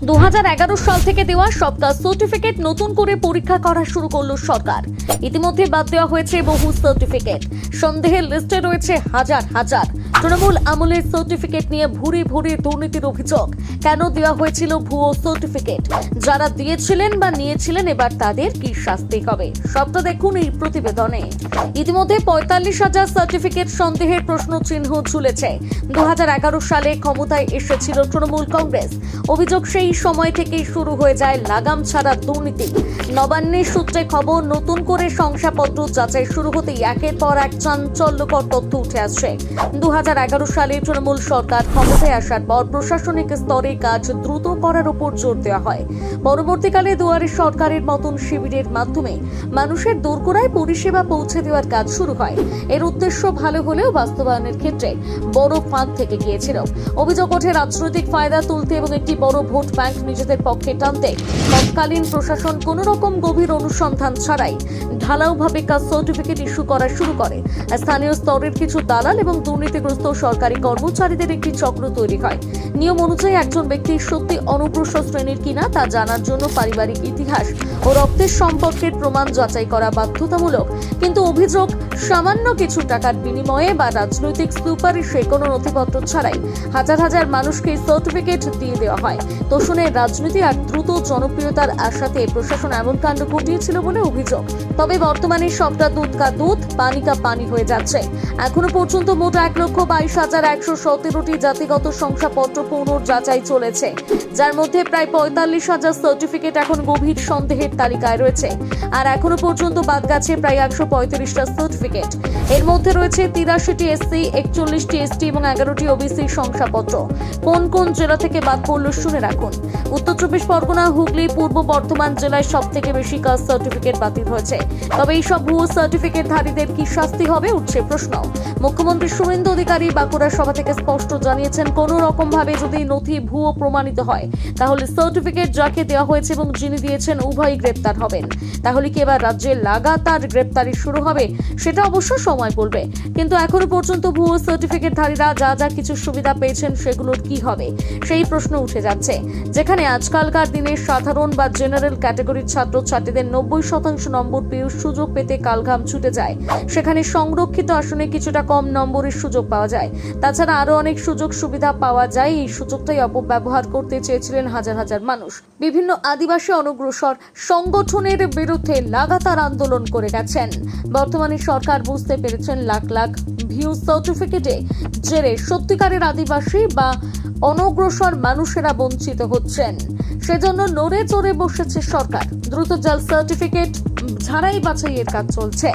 2011 সাল থেকে দেওয়া সব কাস্ট সার্টিফিকেট নতুন করে পরীক্ষা করা শুরু করলো সরকার। ইতিমধ্যে বাদ দেওয়া হয়েছে বহু সার্টিফিকেট। সন্দেহের লিস্টে রয়েছে হাজার হাজার। তৃণমূল আমলের সার্টিফিকেট নিয়ে ভুরি ভুরি দুর্নীতির অভিযোগ। কেন দেওয়া হয়েছিল ভুয়ো সার্টিফিকেট? যারা দিয়েছিলেন বা নিয়েছিলেন এবার তাদের কি শাস্তি হবে? সবটা দেখুন এই প্রতিবেদনে। ইতিমধ্যে 45,000 সার্টিফিকেট সন্দেহের প্রশ্ন চিহ্ন ঝুলেছে। 2011 সালে ক্ষমতায় এসেছিল তৃণমূল কংগ্রেস। অভিযোগ সেই সময় থেকেই শুরু হয়ে যায় লাগাম ছাড়া দুর্নীতি। নবান্নের সূত্রে খবর, নতুন করে শংসাপত্র যাচাই শুরু হতেই একের পর এক চাঞ্চল্যকর তথ্য উঠে আসছে। 2011 সালে তৃণমূল সরকার ক্ষমতায় আসার পর প্রশাসনিক স্তরে কাজ দ্রুত করার উপর জোর দেওয়া হয়। পরবর্তীকালে দুয়ারে সরকারের মতন শিবিরের মাধ্যমে মানুষের দোরগোড়ায় পরিষেবা পৌঁছে দেওয়ার কাজ শুরু হয়। এর উদ্দেশ্য ভালো হলেও বাস্তবায়নের ক্ষেত্রে বড় ফাঁক থেকে গিয়েছিল। অভিযোগ ওঠে রাজনৈতিক ফায়দা তুলতে এবং একটি বড় ভোট ব্যাংক নিজেদের পক্ষে টানতে তৎকালীন প্রশাসন কোন রকম গভীর অনুসন্ধান ছাড়াই ঢালাওভাবে কাস্ট সার্টিফিকেট ইস্যু করা শুরু করে। স্থানীয় স্তরের কিছু দালাল এবং দুর্নীতিগ্রস্ত সরকারি কর্মচারীদের একটি চক্র তৈরি হয়। নিয়ম অনুযায়ী একজন ব্যক্তি সত্যি অনুগ্রসর শ্রেণীর কিনা তা জানার জন্য পারিবারিক ইতিহাস ও রক্তের সম্পর্কের প্রমাণ যাচাই করা বাধ্যতামূলক। কিন্তু অভিযোগ, সামান্য কিছু টাকার বিনিময়ে বা রাজনৈতিক সুপারিশে কোনো নথিপত্র ছাড়াই হাজার হাজার মানুষকে সার্টিফিকেট দিয়ে দেওয়া হয়। তোষণের রাজনীতি আর দ্রুত জনপ্রিয়তার আশাতে প্রশাসন এমন কাণ্ড ঘটিয়েছিল বলে অভিযোগ। তবে বর্তমানে সবটা দুধ কা দুধ, পানি কা পানি হয়ে যাচ্ছে। এখনো পর্যন্ত মোট 1,22,117টি জাতিগত শংসাপত্র পুনর্যাচাই চলেছে, যার মধ্যে প্রায় 45,000 সার্টিফিকেট এখন গভীর সন্দেহের তালিকায় রয়েছে। আর এখনো পর্যন্ত বাদ গেছে প্রায় 135টা সার্টিফিকেট। এর মধ্যে রয়েছে 83টি এসসি, 41টি এসটি এবং 11টি ওবিসি শংসাপত্র। কোন কোন জেলা থেকে বাদ পড়ল শুনে রাখুন। উত্তর 24 পরগনা, হুগলি, পূর্ব বর্ধমান জেলায় সব থেকে বেশি কাস্ট সার্টিফিকেট বাতিল হয়েছে। তবে এইসব ভুয়ো সার্টিফিকেটধারীদের কি শাস্তি হবে, উঠছে প্রশ্ন। মুখ্যমন্ত্রী শুভেন্দু অধিকারী বাঁকুড়া সভা থেকে স্পষ্ট জানিয়েছেন, কোনো রকম ভাবে যদি নথি ভুয়ো প্রমাণিত হয় তাহলে সার্টিফিকেট যাকে দেওয়া হয়েছে এবং যিনি দিয়েছেন উভয়ই গ্রেপ্তার হবেন। তাহলে কি এবার রাজ্যে লাগাতার গ্রেপ্তারি শুরু হবে? সেটা অবশ্য সময় বলবে। কিন্তু এখনো পর্যন্ত ভুয়ো সার্টিফিকেটধারীরা যা যা কিছু সুবিধা পেয়েছেন সেগুলোর কি হবে, সেই প্রশ্ন উঠে যাচ্ছে। যেখানে আজকালকার দিনে সাধারণ বা জেনারেল ক্যাটাগরির ছাত্রছাত্রীদের 90% নম্বর পেয়েও সুযোগ পেতে কালঘাম ছুটে যায়, সেখানে সংরক্ষিত আসনে কিছুটা কম নম্বরের সুযোগ পাওয়া যায়। তাছাড়া আরো অনেক সুযোগ সুবিধা পাওয়া যায়। এই সুযোগটাই অপব্যবহার করতে চেয়েছিলেন হাজার হাজার মানুষ। বিভিন্ন আদিবাসী অনগ্রসর সংগঠনের বিরুদ্ধে লাগাতার আন্দোলন করে গেছেন। বর্তমানে সরকার বুঝতে পেরেছেন লাখ লাখ ভিউ সার্টিফিকেটে জেরে সত্যিকারের আদিবাসী বা অনগ্রসর মানুষেরা বঞ্চিত হচ্ছেন। সেজন্য নড়ে চড়ে বসেছে সরকার। দ্রুত জাল সার্টিফিকেট ঝাড়াই বাছাইয়ের কাজ চলছে।